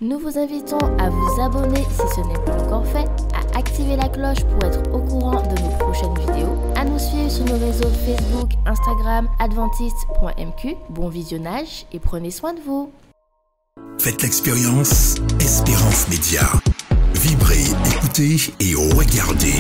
Nous vous invitons à vous abonner si ce n'est pas encore fait, à activer la cloche pour être au courant de nos prochaines vidéos, à nous suivre sur nos réseaux Facebook, Instagram, adventiste.mq. Bon visionnage et prenez soin de vous. Faites l'expérience Espérance Média. Vibrez, écoutez et regardez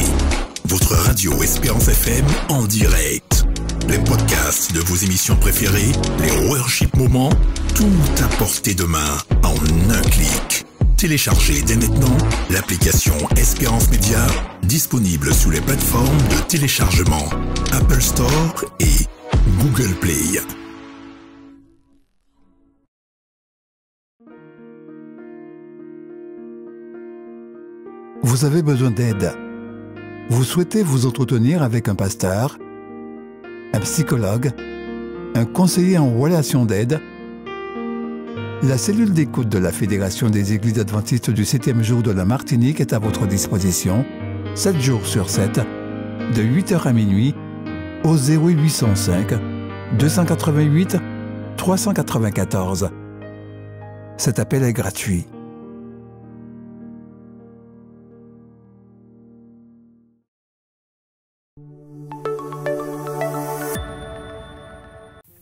votre radio Espérance FM en direct. Les podcasts de vos émissions préférées, les worship moments, tout à portée de main en un clic. Téléchargez dès maintenant l'application Espérance Média, disponible sous les plateformes de téléchargement Apple Store et Google Play. Vous avez besoin d'aide. Vous souhaitez vous entretenir avec un pasteur, un psychologue, un conseiller en relations d'aide. La cellule d'écoute de la Fédération des Églises adventistes du 7e jour de la Martinique est à votre disposition, 7 jours sur 7, de 8h à minuit, au 0805 288 394. Cet appel est gratuit.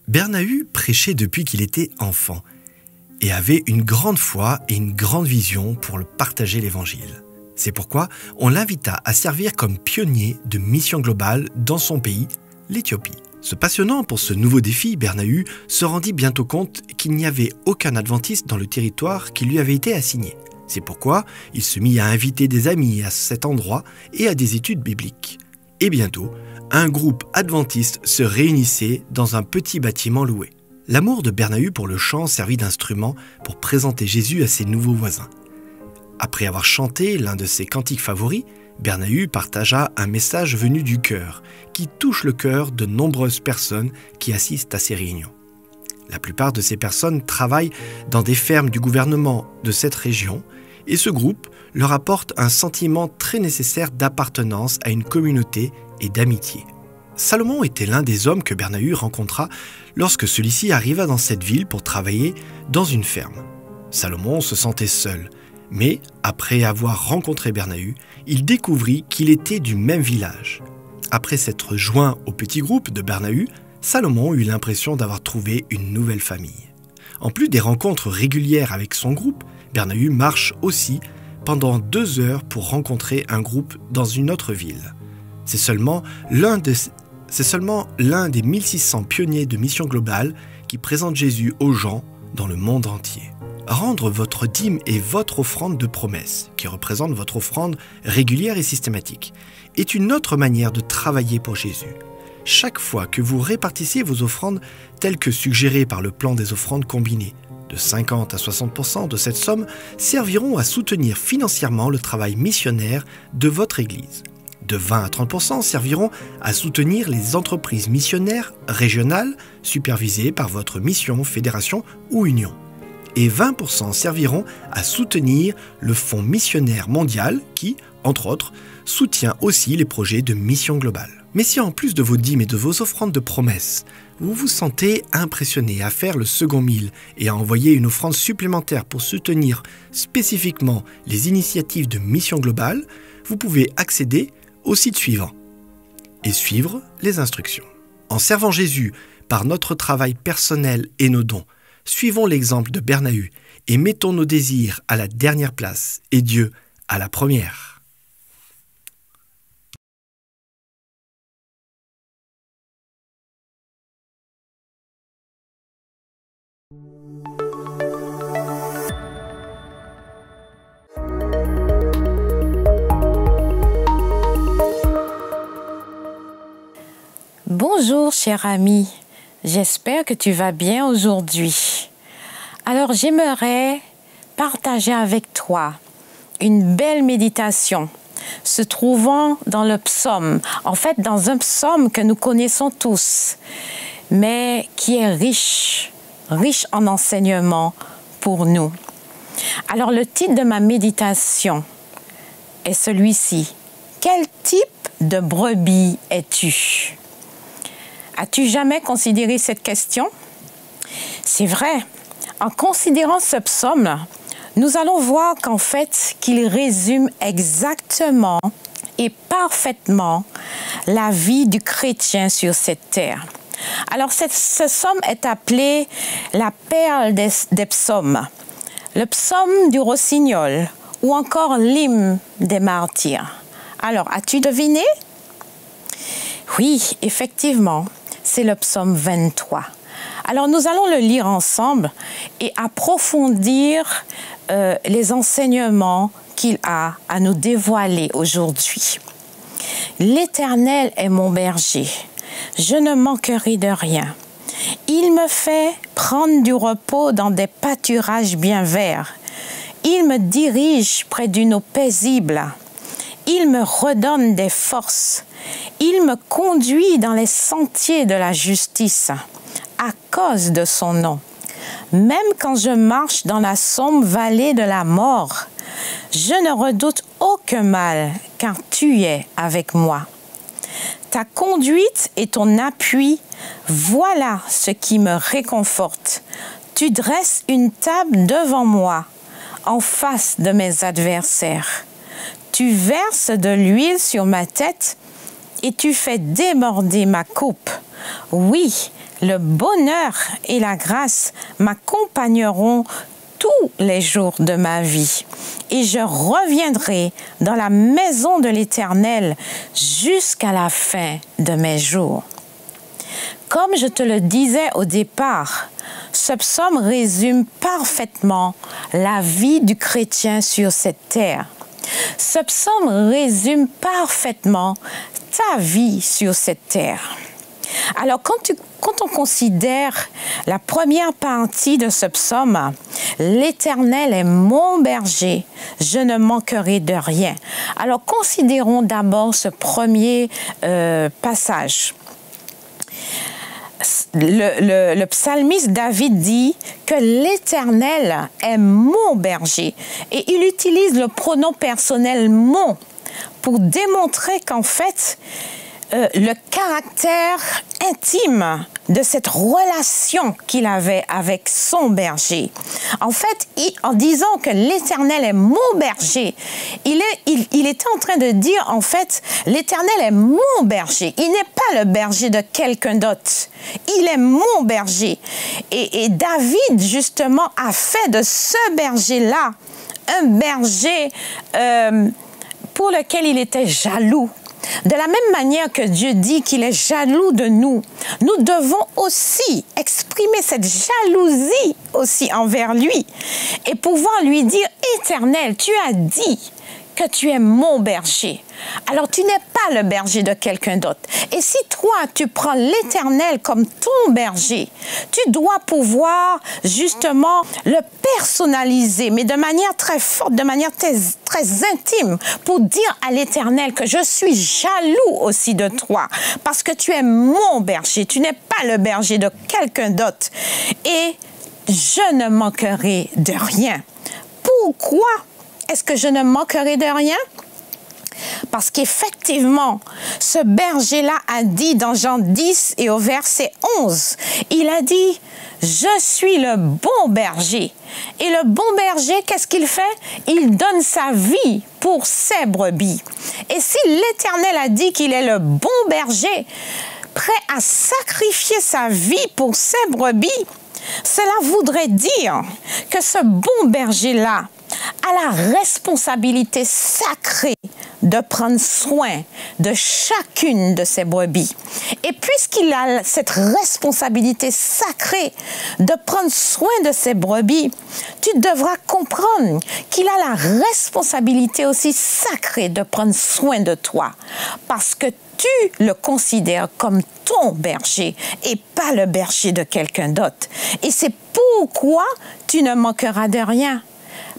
Bernahu prêchait depuis qu'il était enfant et avait une grande foi et une grande vision pour partager l'Évangile. C'est pourquoi on l'invita à servir comme pionnier de mission globale dans son pays, l'Éthiopie. Se passionnant pour ce nouveau défi, Bernahu se rendit bientôt compte qu'il n'y avait aucun adventiste dans le territoire qui lui avait été assigné. C'est pourquoi il se mit à inviter des amis à cet endroit et à des études bibliques. Et bientôt, un groupe adventiste se réunissait dans un petit bâtiment loué. L'amour de Bernahu pour le chant servit d'instrument pour présenter Jésus à ses nouveaux voisins. Après avoir chanté l'un de ses cantiques favoris, Bernahu partagea un message venu du cœur, qui touche le cœur de nombreuses personnes qui assistent à ces réunions. La plupart de ces personnes travaillent dans des fermes du gouvernement de cette région, et ce groupe leur apporte un sentiment très nécessaire d'appartenance à une communauté et d'amitié. Salomon était l'un des hommes que Bernahu rencontra lorsque celui-ci arriva dans cette ville pour travailler dans une ferme. Salomon se sentait seul, mais après avoir rencontré Bernahu, il découvrit qu'il était du même village. Après s'être joint au petit groupe de Bernahu, Salomon eut l'impression d'avoir trouvé une nouvelle famille. En plus des rencontres régulières avec son groupe, Bernahu marche aussi pendant 2 heures pour rencontrer un groupe dans une autre ville. C'est seulement l'un des 1600 pionniers de Mission Globale qui présente Jésus aux gens dans le monde entier. Rendre votre dîme et votre offrande de promesse, qui représente votre offrande régulière et systématique, est une autre manière de travailler pour Jésus. Chaque fois que vous répartissez vos offrandes telles que suggérées par le plan des offrandes combinées, de 50 à 60% de cette somme serviront à soutenir financièrement le travail missionnaire de votre Église. De 20 à 30% serviront à soutenir les entreprises missionnaires régionales supervisées par votre mission, fédération ou union. Et 20% serviront à soutenir le Fonds missionnaire mondial qui, entre autres, soutient aussi les projets de mission globale. Mais si en plus de vos dîmes et de vos offrandes de promesses, vous vous sentez impressionné à faire le second mille et à envoyer une offrande supplémentaire pour soutenir spécifiquement les initiatives de mission globale, vous pouvez accéder au site suivant et suivre les instructions. En servant Jésus par notre travail personnel et nos dons, suivons l'exemple de Bernahu et mettons nos désirs à la dernière place et Dieu à la première. Bonjour, cher ami. J'espère que tu vas bien aujourd'hui. Alors, j'aimerais partager avec toi une belle méditation se trouvant dans le psaume. En fait, dans un psaume que nous connaissons tous, mais qui est riche en enseignements pour nous. Alors, le titre de ma méditation est celui-ci. Quel type de brebis es-tu? As-tu jamais considéré cette question? C'est vrai, en considérant ce psaume, nous allons voir qu'en fait, qu'il résume exactement et parfaitement la vie du chrétien sur cette terre. Alors, ce psaume est appelé la perle des psaumes, le psaume du rossignol ou encore l'hymne des martyrs. Alors, as-tu deviné? Oui, effectivement, c'est le psaume 23. Alors, nous allons le lire ensemble et approfondir les enseignements qu'il a à nous dévoiler aujourd'hui. L'Éternel est mon berger, je ne manquerai de rien. Il me fait prendre du repos dans des pâturages bien verts. Il me dirige près d'une eau paisible. Il me redonne des forces. Il me conduit dans les sentiers de la justice, à cause de son nom. Même quand je marche dans la sombre vallée de la mort, je ne redoute aucun mal, car tu es avec moi. Ta conduite et ton appui, voilà ce qui me réconforte. Tu dresses une table devant moi, en face de mes adversaires. Tu verses de l'huile sur ma tête et tu fais déborder ma coupe. Oui, le bonheur et la grâce m'accompagneront tous les jours de ma vie. Et je reviendrai dans la maison de l'Éternel jusqu'à la fin de mes jours. Comme je te le disais au départ, ce psaume résume parfaitement la vie du chrétien sur cette terre. Ce psaume résume parfaitement ta vie sur cette terre. Alors, quand on considère la première partie de ce psaume, « L'Éternel est mon berger, je ne manquerai de rien ». Alors, considérons d'abord ce premier passage. Le psalmiste David dit que l'Éternel est mon berger et il utilise le pronom personnel « mon » pour démontrer qu'en fait, le caractère intime de cette relation qu'il avait avec son berger. En fait, en disant que l'Éternel est mon berger, il était en train de dire, en fait, l'Éternel est mon berger. Il n'est pas le berger de quelqu'un d'autre. Il est mon berger. Et David, justement, a fait de ce berger-là un berger pour lequel il était jaloux. De la même manière que Dieu dit qu'il est jaloux de nous, nous devons aussi exprimer cette jalousie aussi envers lui et pouvoir lui dire « Éternel, tu as dit que tu es mon berger. Alors tu n'es pas le berger de quelqu'un d'autre. Et si toi, tu prends l'Éternel comme ton berger, tu dois pouvoir justement le personnaliser, mais de manière très forte, de manière très intime, pour dire à l'Éternel que je suis jaloux aussi de toi, parce que tu es mon berger, tu n'es pas le berger de quelqu'un d'autre. Et je ne manquerai de rien. Pourquoi est-ce que je ne manquerai de rien? Parce qu'effectivement, ce berger-là a dit dans Jean 10 et au verset 11, il a dit « Je suis le bon berger ». Et le bon berger, qu'est-ce qu'il fait? Il donne sa vie pour ses brebis. Et si l'Éternel a dit qu'il est le bon berger, prêt à sacrifier sa vie pour ses brebis, cela voudrait dire que ce bon berger-là a la responsabilité sacrée de prendre soin de chacune de ses brebis. Et puisqu'il a cette responsabilité sacrée de prendre soin de ses brebis, tu devras comprendre qu'il a la responsabilité aussi sacrée de prendre soin de toi. Parce que tu le considères comme ton berger et pas le berger de quelqu'un d'autre. Et c'est pourquoi tu ne manqueras de rien.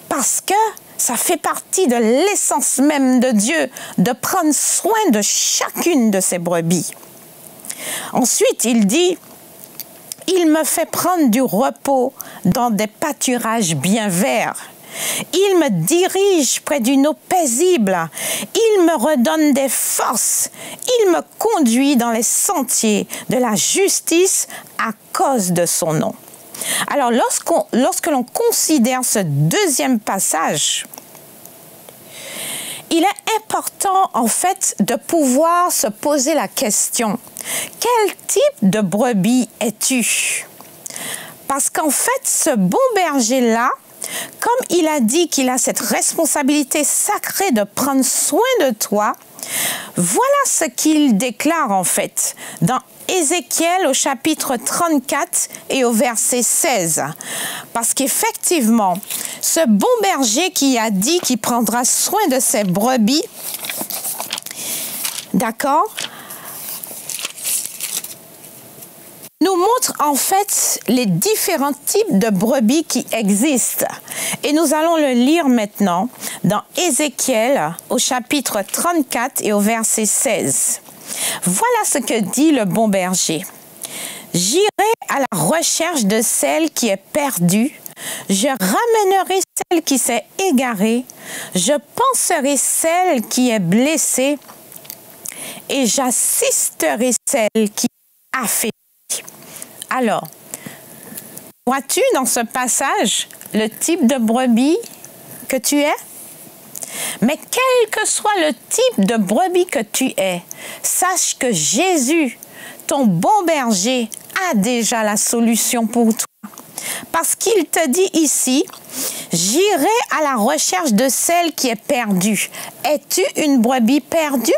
Parce que ça fait partie de l'essence même de Dieu, de prendre soin de chacune de ses brebis. Ensuite, il dit, « Il me fait prendre du repos dans des pâturages bien verts. Il me dirige près d'une eau paisible. Il me redonne des forces. Il me conduit dans les sentiers de la justice à cause de son nom. » Alors, lorsque l'on considère ce deuxième passage, il est important, en fait, de pouvoir se poser la question, quel type de brebis es-tu? Parce qu'en fait, ce bon berger-là, comme il a dit qu'il a cette responsabilité sacrée de prendre soin de toi, voilà ce qu'il déclare en fait dans Ézéchiel au chapitre 34 et au verset 16. Parce qu'effectivement, ce bon berger qui a dit qu'il prendra soin de ses brebis, d'accord, nous montre en fait les différents types de brebis qui existent. Et nous allons le lire maintenant dans Ézéchiel au chapitre 34 et au verset 16. Voilà ce que dit le bon berger. « J'irai à la recherche de celle qui est perdue, je ramènerai celle qui s'est égarée, je panserai celle qui est blessée et j'assisterai celle qui est affaiblie. » Alors, vois-tu dans ce passage le type de brebis que tu es? Mais quel que soit le type de brebis que tu es, sache que Jésus, ton bon berger, a déjà la solution pour toi. Parce qu'il te dit ici, « J'irai à la recherche de celle qui est perdue. » Es-tu une brebis perdue?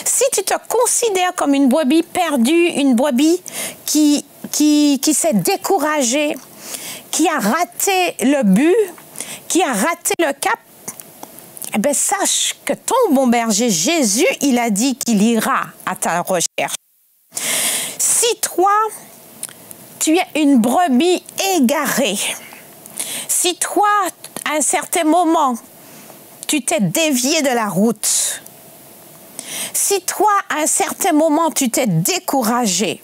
Si tu te considères comme une brebis perdue, une brebis qui s'est découragée, qui a raté le but, qui a raté le cap, eh bien, sache que ton bon berger, Jésus, il a dit qu'il ira à ta recherche. Si toi, tu es une brebis égarée, si toi, à un certain moment, tu t'es dévié de la route, si toi, à un certain moment, tu t'es découragé,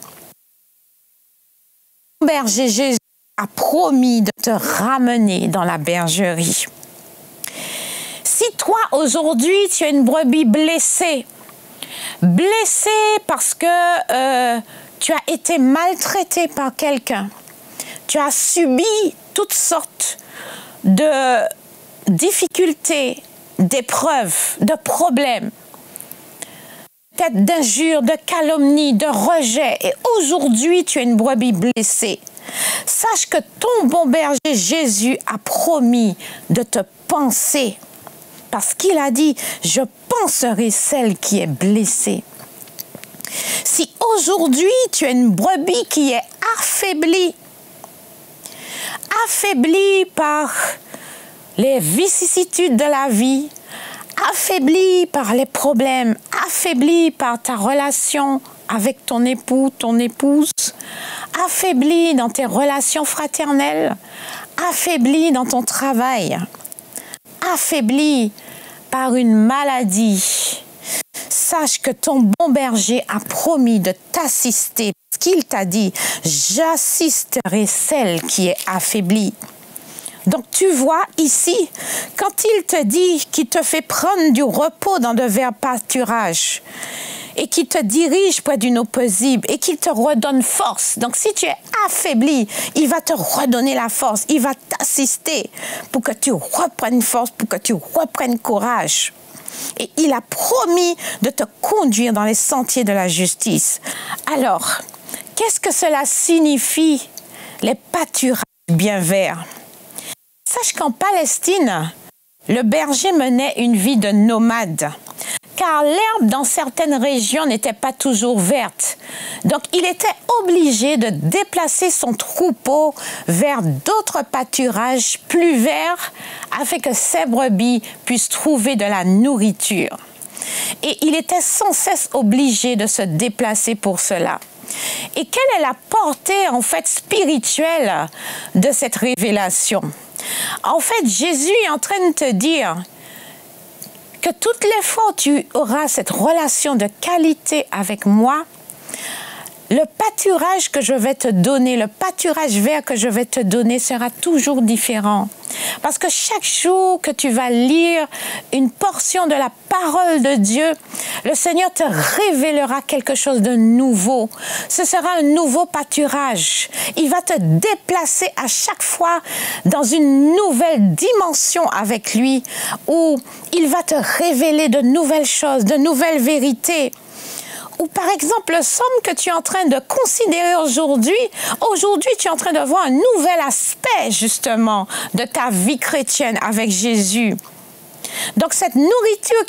ton berger Jésus a promis de te ramener dans la bergerie. Si toi, aujourd'hui, tu es une brebis blessée, parce que tu as été maltraité par quelqu'un, tu as subi toutes sortes de difficultés, d'épreuves, de problèmes, peut-être d'injures, de calomnies, de rejets, et aujourd'hui, tu es une brebis blessée. Sache que ton bon berger Jésus a promis de te panser. Parce qu'il a dit, je panserai celle qui est blessée. Si aujourd'hui tu es une brebis qui est affaiblie par les vicissitudes de la vie, affaiblie par les problèmes, affaiblie par ta relation avec ton époux, ton épouse, affaiblie dans tes relations fraternelles, affaiblie dans ton travail, affaibli par une maladie, sache que ton bon berger a promis de t'assister parce qu'il t'a dit « J'assisterai celle qui est affaiblie ». Donc tu vois ici, quand il te dit qu'il te fait prendre du repos dans de verts pâturages, et qui te dirige près d'une eau paisible et qui te redonne force. Donc, si tu es affaibli, il va te redonner la force. Il va t'assister pour que tu reprennes force, pour que tu reprennes courage. Et il a promis de te conduire dans les sentiers de la justice. Alors, qu'est-ce que cela signifie, les pâturages bien verts? Sache qu'en Palestine, le berger menait une vie de nomade. Car l'herbe dans certaines régions n'était pas toujours verte. Donc, il était obligé de déplacer son troupeau vers d'autres pâturages plus verts afin que ses brebis puissent trouver de la nourriture. Et il était sans cesse obligé de se déplacer pour cela. Et quelle est la portée, en fait, spirituelle de cette révélation? En fait, Jésus est en train de te dire que toutes les fois où tu auras cette relation de qualité avec moi, le pâturage que je vais te donner, le pâturage vert que je vais te donner sera toujours différent. Parce que chaque jour que tu vas lire une portion de la parole de Dieu, le Seigneur te révélera quelque chose de nouveau. Ce sera un nouveau pâturage. Il va te déplacer à chaque fois dans une nouvelle dimension avec lui, où il va te révéler de nouvelles choses, de nouvelles vérités. Ou par exemple, le somme que tu es en train de considérer aujourd'hui, tu es en train de voir un nouvel aspect justement de ta vie chrétienne avec Jésus. Donc cette nourriture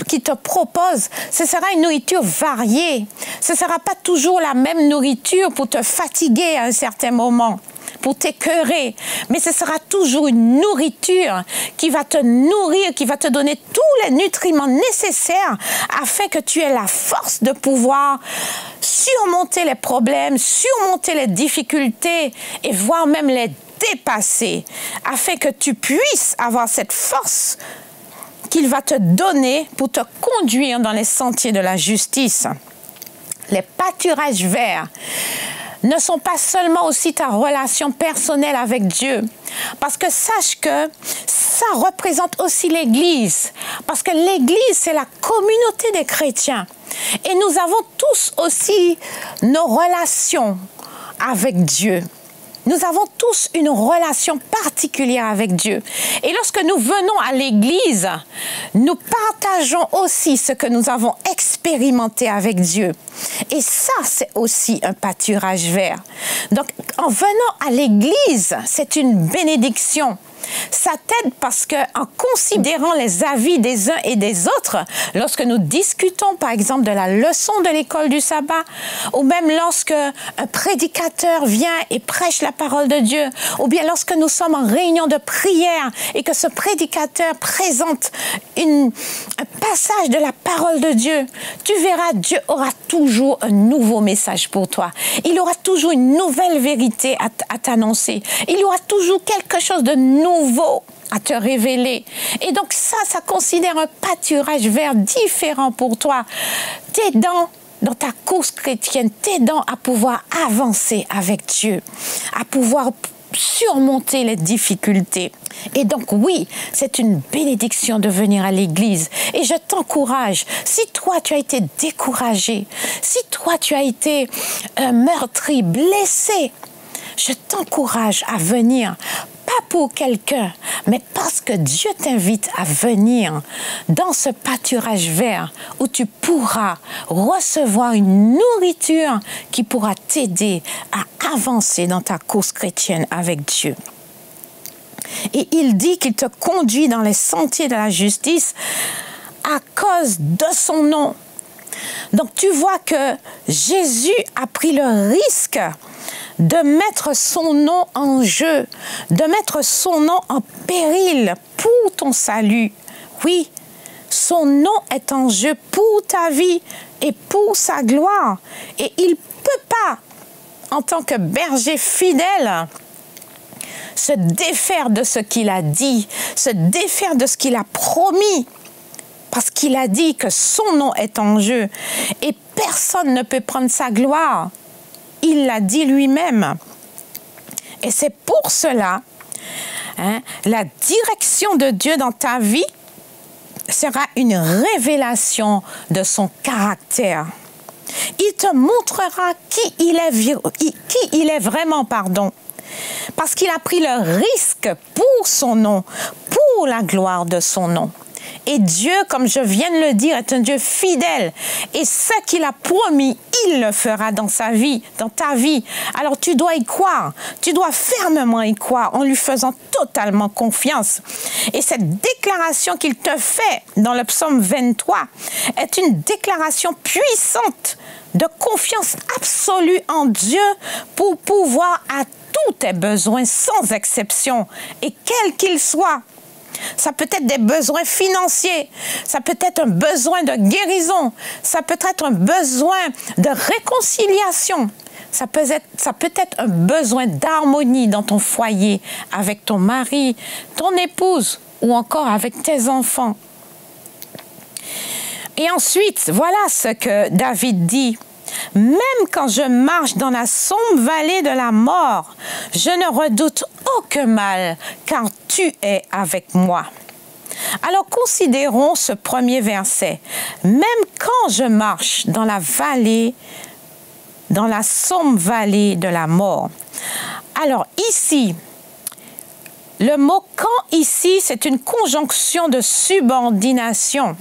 qu'il te propose, ce sera une nourriture variée. Ce ne sera pas toujours la même nourriture pour te fatiguer à un certain moment, pour t'écœurer, mais ce sera toujours une nourriture qui va te nourrir, qui va te donner tous les nutriments nécessaires afin que tu aies la force de pouvoir surmonter les problèmes, surmonter les difficultés et voire même les dépasser, afin que tu puisses avoir cette force qu'il va te donner pour te conduire dans les sentiers de la justice. Les pâturages verts ne sont pas seulement aussi ta relation personnelle avec Dieu. Parce que sache que ça représente aussi l'Église. Parce que l'Église, c'est la communauté des chrétiens. Et nous avons tous aussi nos relations avec Dieu. Nous avons tous une relation particulière avec Dieu. Et lorsque nous venons à l'Église, nous partageons aussi ce que nous avons expérimenté avec Dieu. Et ça, c'est aussi un pâturage vert. Donc, en venant à l'Église, c'est une bénédiction. Ça t'aide parce que, en considérant les avis des uns et des autres, lorsque nous discutons, par exemple, de la leçon de l'école du sabbat, ou même lorsque un prédicateur vient et prêche la parole de Dieu, ou bien lorsque nous sommes en réunion de prière et que ce prédicateur présente un passage de la parole de Dieu, tu verras, Dieu aura toujours un nouveau message pour toi. Il aura toujours une nouvelle vérité à t'annoncer. Il y aura toujours quelque chose de nouveau à te révéler. Et donc ça considère un pâturage vert différent pour toi, t'aidant dans ta course chrétienne, t'aidant à pouvoir avancer avec Dieu, à pouvoir surmonter les difficultés. Et donc oui, c'est une bénédiction de venir à l'église. Et je t'encourage, si toi tu as été découragé, si toi tu as été meurtri, blessé, je t'encourage à venir, pas pour quelqu'un, mais parce que Dieu t'invite à venir dans ce pâturage vert où tu pourras recevoir une nourriture qui pourra t'aider à avancer dans ta course chrétienne avec Dieu. Et il dit qu'il te conduit dans les sentiers de la justice à cause de son nom. Donc tu vois que Jésus a pris le risque de mettre son nom en jeu, de mettre son nom en péril pour ton salut. Oui, son nom est en jeu pour ta vie et pour sa gloire. Et il ne peut pas, en tant que berger fidèle, se défaire de ce qu'il a dit, se défaire de ce qu'il a promis. Parce qu'il a dit que son nom est en jeu et personne ne peut prendre sa gloire. Il l'a dit lui-même. Et c'est pour cela, la direction de Dieu dans ta vie sera une révélation de son caractère. Il te montrera qui il est vraiment, parce qu'il a pris le risque pour son nom, pour la gloire de son nom. Et Dieu, comme je viens de le dire, est un Dieu fidèle. Et ce qu'il a promis, il le fera dans sa vie, dans ta vie. Alors tu dois y croire. Tu dois fermement y croire en lui faisant totalement confiance. Et cette déclaration qu'il te fait dans le psaume 23 est une déclaration puissante de confiance absolue en Dieu pour pouvoir à tous tes besoins sans exception et quels qu'ils soient. Ça peut être des besoins financiers, ça peut être un besoin de guérison, ça peut être un besoin de réconciliation, ça peut être un besoin d'harmonie dans ton foyer, avec ton mari, ton épouse ou encore avec tes enfants. Et ensuite, voilà ce que David dit. Même quand je marche dans la sombre vallée de la mort, je ne redoute aucun mal, car tu es avec moi. Alors considérons ce premier verset. Même quand je marche dans la sombre vallée de la mort. Alors ici, le mot « quand » ici, c'est une conjonction de subordination.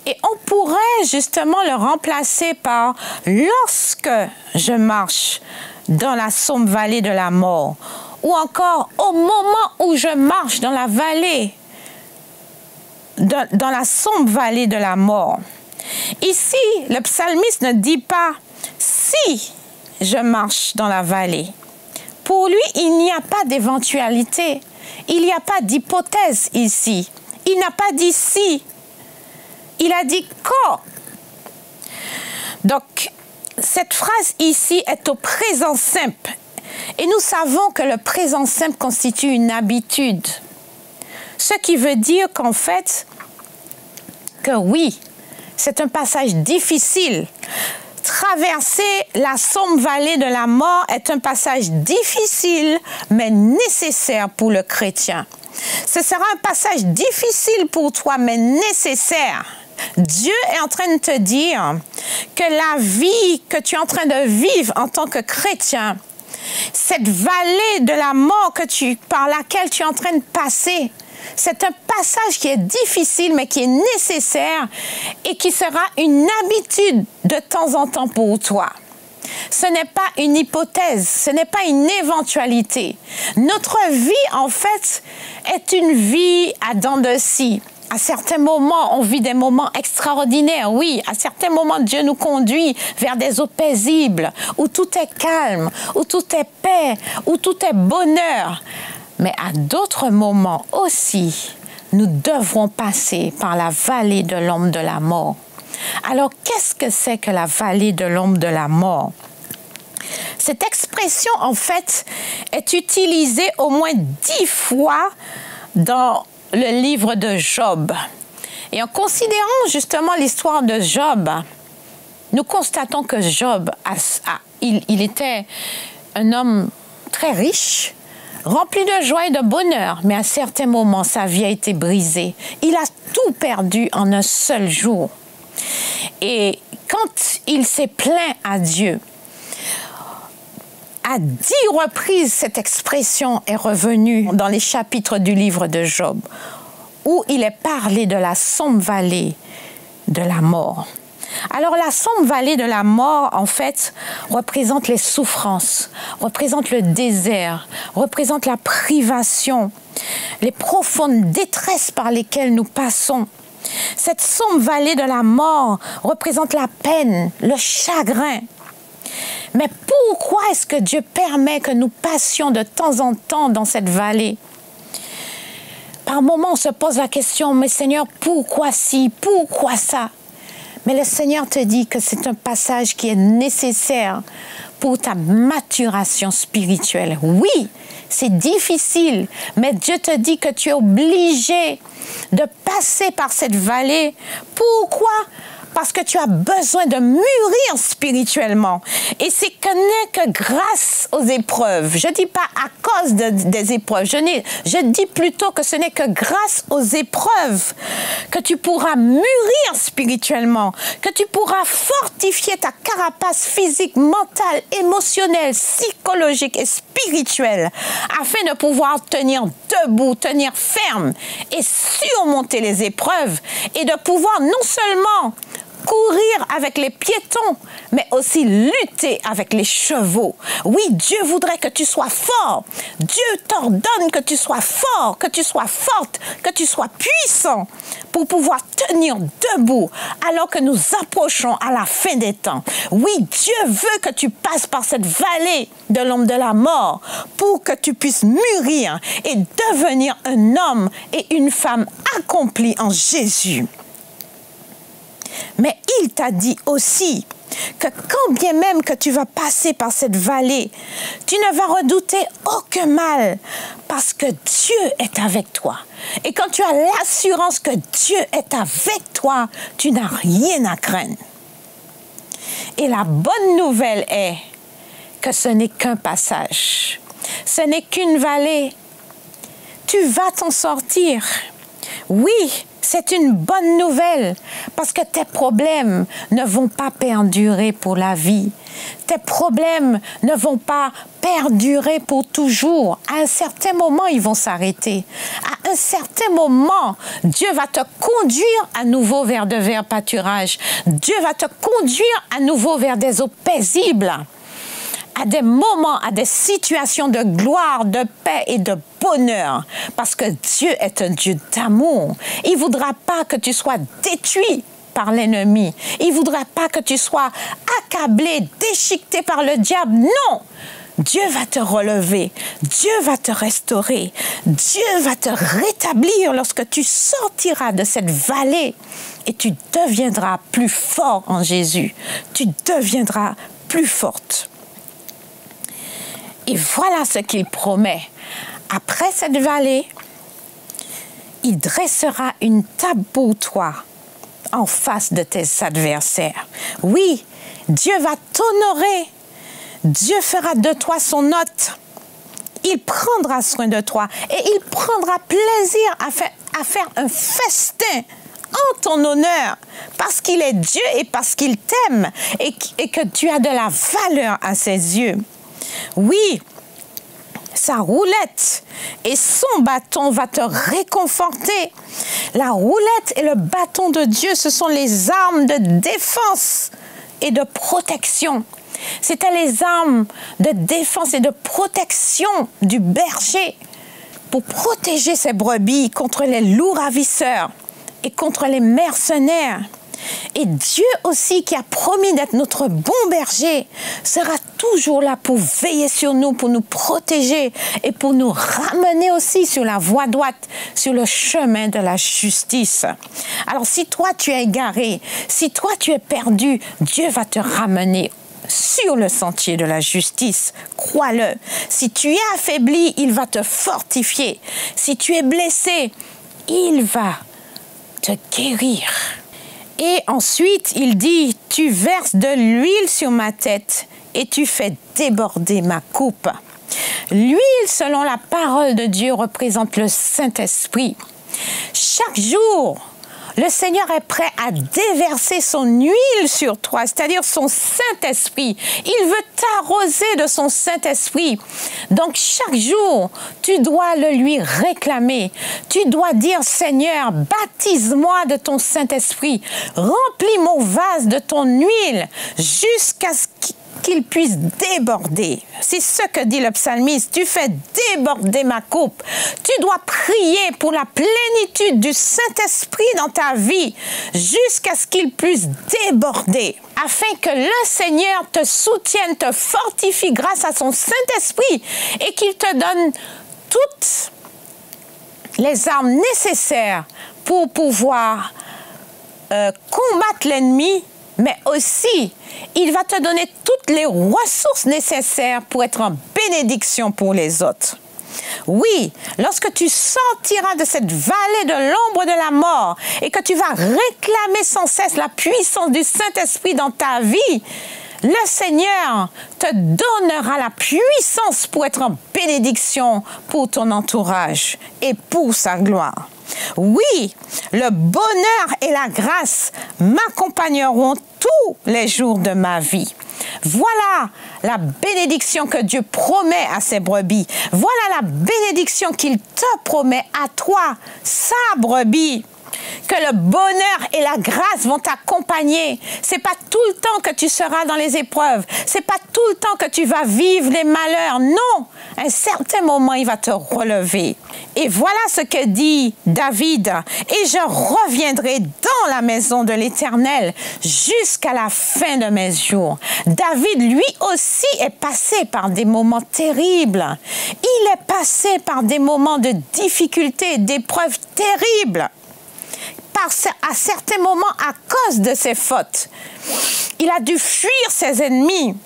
Et on pourrait justement le remplacer par « lorsque je marche dans la sombre vallée de la mort » ou encore « au moment où je marche dans la vallée, dans la sombre vallée de la mort ». Ici, le psalmiste ne dit pas « si je marche dans la vallée ». Pour lui, il n'y a pas d'éventualité, il n'y a pas d'hypothèse ici. Il n'a pas dit « si ». Il a dit « quand ». Donc, cette phrase ici est au présent simple. Et nous savons que le présent simple constitue une habitude. Ce qui veut dire qu'en fait, que oui, c'est un passage difficile. Traverser la sombre vallée de la mort est un passage difficile, mais nécessaire pour le chrétien. Ce sera un passage difficile pour toi, mais nécessaire. Dieu est en train de te dire que la vie que tu es en train de vivre en tant que chrétien, cette vallée de la mort par laquelle tu es en train de passer, c'est un passage qui est difficile, mais qui est nécessaire et qui sera une habitude de temps en temps pour toi. Ce n'est pas une hypothèse, ce n'est pas une éventualité. Notre vie, en fait, est une vie à dents de scie. À certains moments, on vit des moments extraordinaires, oui. À certains moments, Dieu nous conduit vers des eaux paisibles, où tout est calme, où tout est paix, où tout est bonheur. Mais à d'autres moments aussi, nous devrons passer par la vallée de l'ombre de la mort. Alors, qu'est-ce que c'est que la vallée de l'ombre de la mort? Cette expression, en fait, est utilisée au moins 10 fois dans le livre de Job. Et en considérant justement l'histoire de Job, nous constatons que Job, il était un homme très riche, rempli de joie et de bonheur, mais à certains moments, sa vie a été brisée. Il a tout perdu en un seul jour. Et quand il s'est plaint à Dieu, à 10 reprises, cette expression est revenue dans les chapitres du livre de Job, où il est parlé de la sombre vallée de la mort. Alors, la sombre vallée de la mort, en fait, représente les souffrances, représente le désert, représente la privation, les profondes détresses par lesquelles nous passons. Cette sombre vallée de la mort représente la peine, le chagrin. Mais pourquoi est-ce que Dieu permet que nous passions de temps en temps dans cette vallée? Par moments, on se pose la question, mais Seigneur, pourquoi ci, pourquoi ça? Mais le Seigneur te dit que c'est un passage qui est nécessaire pour ta maturation spirituelle. Oui, c'est difficile, mais Dieu te dit que tu es obligé de passer par cette vallée. Pourquoi? Parce que tu as besoin de mûrir spirituellement. Et ce n'est que grâce aux épreuves. Je ne dis pas à cause des épreuves. Je dis plutôt que ce n'est que grâce aux épreuves que tu pourras mûrir spirituellement, que tu pourras fortifier ta carapace physique, mentale, émotionnelle, psychologique et spirituelle afin de pouvoir tenir debout, tenir ferme et surmonter les épreuves et de pouvoir non seulement courir avec les piétons, mais aussi lutter avec les chevaux. Oui, Dieu voudrait que tu sois fort. Dieu t'ordonne que tu sois fort, que tu sois forte, que tu sois puissant pour pouvoir tenir debout alors que nous approchons à la fin des temps. Oui, Dieu veut que tu passes par cette vallée de l'ombre de la mort pour que tu puisses mûrir et devenir un homme et une femme accomplis en Jésus. Mais il t'a dit aussi que quand bien même que tu vas passer par cette vallée, tu ne vas redouter aucun mal parce que Dieu est avec toi. Et quand tu as l'assurance que Dieu est avec toi, tu n'as rien à craindre. Et la bonne nouvelle est que ce n'est qu'un passage. Ce n'est qu'une vallée. Tu vas t'en sortir. Oui, c'est une bonne nouvelle parce que tes problèmes ne vont pas perdurer pour la vie. Tes problèmes ne vont pas perdurer pour toujours. À un certain moment, ils vont s'arrêter. À un certain moment, Dieu va te conduire à nouveau vers de verts pâturages. Dieu va te conduire à nouveau vers des eaux paisibles. À des moments, à des situations de gloire, de paix et de bonheur. Parce que Dieu est un Dieu d'amour. Il ne voudra pas que tu sois détruit par l'ennemi. Il ne voudra pas que tu sois accablé, déchiqueté par le diable. Non! Dieu va te relever. Dieu va te restaurer. Dieu va te rétablir lorsque tu sortiras de cette vallée et tu deviendras plus fort en Jésus. Tu deviendras plus forte. Et voilà ce qu'il promet. Après cette vallée, il dressera une table pour toi en face de tes adversaires. Oui, Dieu va t'honorer. Dieu fera de toi son hôte. Il prendra soin de toi et il prendra plaisir à faire un festin en ton honneur parce qu'il est Dieu et parce qu'il t'aime et que tu as de la valeur à ses yeux. Oui, sa roulette et son bâton va te réconforter. La roulette et le bâton de Dieu, ce sont les armes de défense et de protection. C'était les armes de défense et de protection du berger pour protéger ses brebis contre les loups ravisseurs et contre les mercenaires. Et Dieu aussi, qui a promis d'être notre bon berger, sera toujours là pour veiller sur nous, pour nous protéger et pour nous ramener aussi sur la voie droite, sur le chemin de la justice. Alors si toi tu es égaré, si toi tu es perdu, Dieu va te ramener sur le sentier de la justice. Crois-le. Si tu es affaibli, il va te fortifier. Si tu es blessé, il va te guérir. Et ensuite, il dit, tu verses de l'huile sur ma tête et tu fais déborder ma coupe. L'huile, selon la parole de Dieu, représente le Saint-Esprit. Chaque jour, le Seigneur est prêt à déverser son huile sur toi, c'est-à-dire son Saint-Esprit. Il veut t'arroser de son Saint-Esprit. Donc, chaque jour, tu dois le lui réclamer. Tu dois dire, Seigneur, baptise-moi de ton Saint-Esprit. Remplis mon vase de ton huile jusqu'à ce qu'il puisse déborder. C'est ce que dit le psalmiste. Tu fais déborder ma coupe. Tu dois prier pour la plénitude du Saint-Esprit dans ta vie jusqu'à ce qu'il puisse déborder, afin que le Seigneur te soutienne, te fortifie grâce à son Saint-Esprit et qu'il te donne toutes les armes nécessaires pour pouvoir combattre l'ennemi, mais aussi, il va te donner toutes les ressources nécessaires pour être en bénédiction pour les autres. Oui, lorsque tu sortiras de cette vallée de l'ombre de la mort et que tu vas réclamer sans cesse la puissance du Saint-Esprit dans ta vie, le Seigneur te donnera la puissance pour être en bénédiction pour ton entourage et pour sa gloire. Oui, le bonheur et la grâce m'accompagneront tous les jours de ma vie. Voilà la bénédiction que Dieu promet à ses brebis. Voilà la bénédiction qu'il te promet à toi, sa brebis. Que le bonheur et la grâce vont t'accompagner. C'est pas tout le temps que tu seras dans les épreuves. C'est pas tout le temps que tu vas vivre les malheurs. Non, à un certain moment, il va te relever. Et voilà ce que dit David. Et je reviendrai dans la maison de l'Éternel jusqu'à la fin de mes jours. David, lui aussi, est passé par des moments terribles. Il est passé par des moments de difficultés, d'épreuves terribles. À certains moments, à cause de ses fautes, il a dû fuir ses ennemis.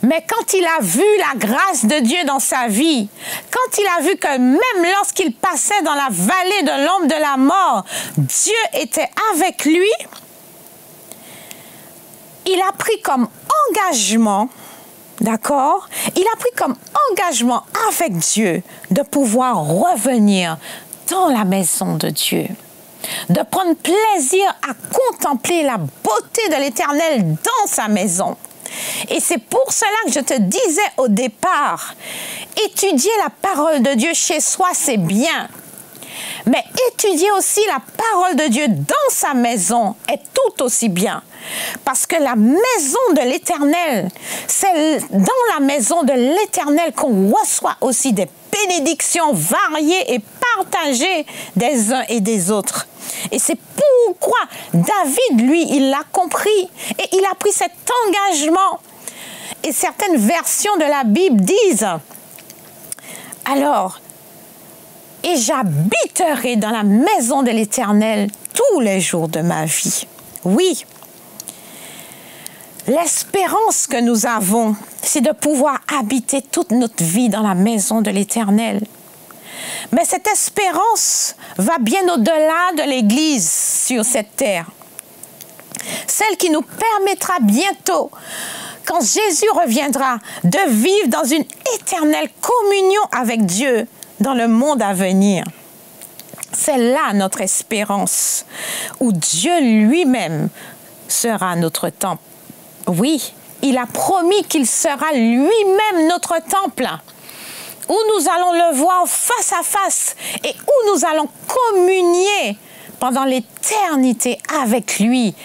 Mais quand il a vu la grâce de Dieu dans sa vie, quand il a vu que même lorsqu'il passait dans la vallée de l'ombre de la mort, Dieu était avec lui, il a pris comme engagement, d'accord? Il a pris comme engagement avec Dieu de pouvoir revenir dans la maison de Dieu, de prendre plaisir à contempler la beauté de l'Éternel dans sa maison. Et c'est pour cela que je te disais au départ, étudier la parole de Dieu chez soi, c'est bien. Mais étudier aussi la parole de Dieu dans sa maison est tout aussi bien. Parce que la maison de l'Éternel, c'est dans la maison de l'Éternel qu'on reçoit aussi des bénédictions variées et partagées des uns et des autres. Et c'est pourquoi David, lui, il l'a compris et il a pris cet engagement. Et certaines versions de la Bible disent, alors, et j'habiterai dans la maison de l'Éternel tous les jours de ma vie. Oui, l'espérance que nous avons, c'est de pouvoir habiter toute notre vie dans la maison de l'Éternel. Mais cette espérance va bien au-delà de l'Église sur cette terre. Celle qui nous permettra bientôt, quand Jésus reviendra, de vivre dans une éternelle communion avec Dieu dans le monde à venir. C'est là notre espérance, où Dieu lui-même sera notre temple. Oui, il a promis qu'il sera lui-même notre temple, où nous allons le voir face à face et où nous allons communier pendant l'éternité avec lui,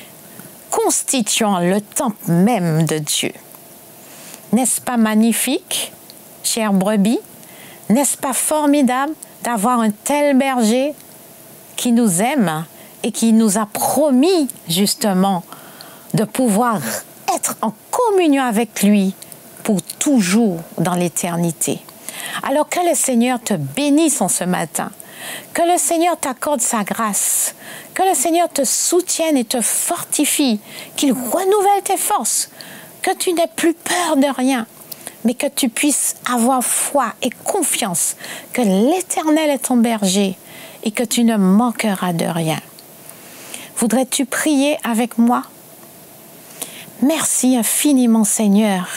constituant le temple même de Dieu. N'est-ce pas magnifique, chère brebis? N'est-ce pas formidable d'avoir un tel berger qui nous aime et qui nous a promis justement de pouvoir être en communion avec lui pour toujours dans l'éternité? Alors que le Seigneur te bénisse en ce matin, que le Seigneur t'accorde sa grâce, que le Seigneur te soutienne et te fortifie, qu'il renouvelle tes forces, que tu n'aies plus peur de rien, mais que tu puisses avoir foi et confiance que l'Éternel est ton berger et que tu ne manqueras de rien. Voudrais-tu prier avec moi? Merci infiniment, Seigneur,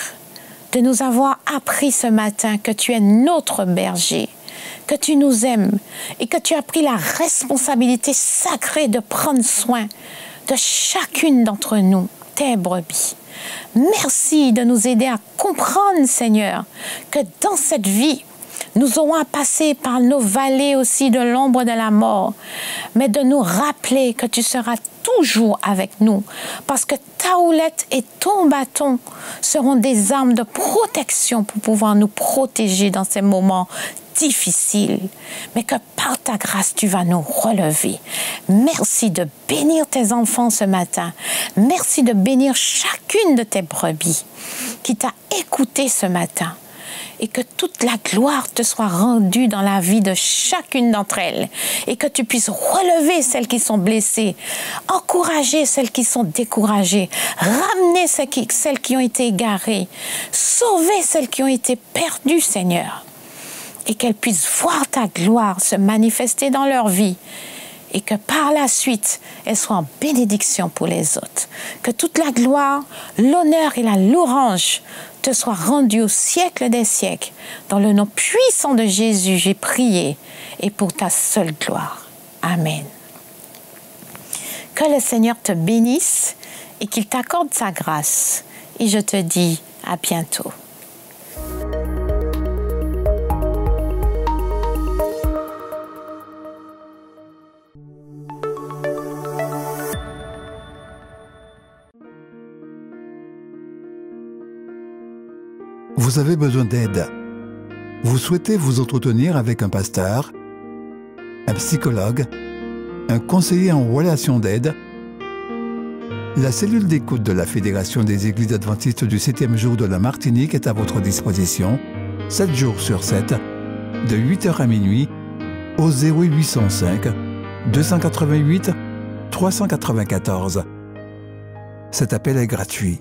de nous avoir appris ce matin que tu es notre berger, que tu nous aimes et que tu as pris la responsabilité sacrée de prendre soin de chacune d'entre nous, tes brebis. Merci de nous aider à comprendre, Seigneur, que dans cette vie, nous aurons à passer par nos vallées aussi de l'ombre de la mort, mais de nous rappeler que tu seras toujours avec nous, parce que ta houlette et ton bâton seront des armes de protection pour pouvoir nous protéger dans ces moments difficiles, mais que par ta grâce, tu vas nous relever. Merci de bénir tes enfants ce matin. Merci de bénir chacune de tes brebis qui t'a écouté ce matin. Et que toute la gloire te soit rendue dans la vie de chacune d'entre elles. Et que tu puisses relever celles qui sont blessées, encourager celles qui sont découragées, ramener celles qui ont été égarées, sauver celles qui ont été perdues, Seigneur. Et qu'elles puissent voir ta gloire se manifester dans leur vie. Et que par la suite, elles soient en bénédiction pour les autres. Que toute la gloire, l'honneur et la louange te soient rendus au siècle des siècles. Dans le nom puissant de Jésus, j'ai prié et pour ta seule gloire. Amen. Que le Seigneur te bénisse et qu'il t'accorde sa grâce. Et je te dis à bientôt. Vous avez besoin d'aide. Vous souhaitez vous entretenir avec un pasteur, un psychologue, un conseiller en relation d'aide. La cellule d'écoute de la Fédération des Églises adventistes du 7e jour de la Martinique est à votre disposition, 7 jours sur 7, de 8h à minuit, au 0805 288 394. Cet appel est gratuit.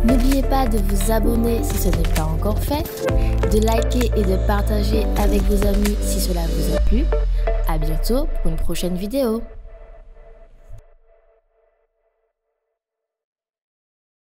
N'oubliez pas de vous abonner si ce n'est pas encore fait, de liker et de partager avec vos amis si cela vous a plu. À bientôt pour une prochaine vidéo.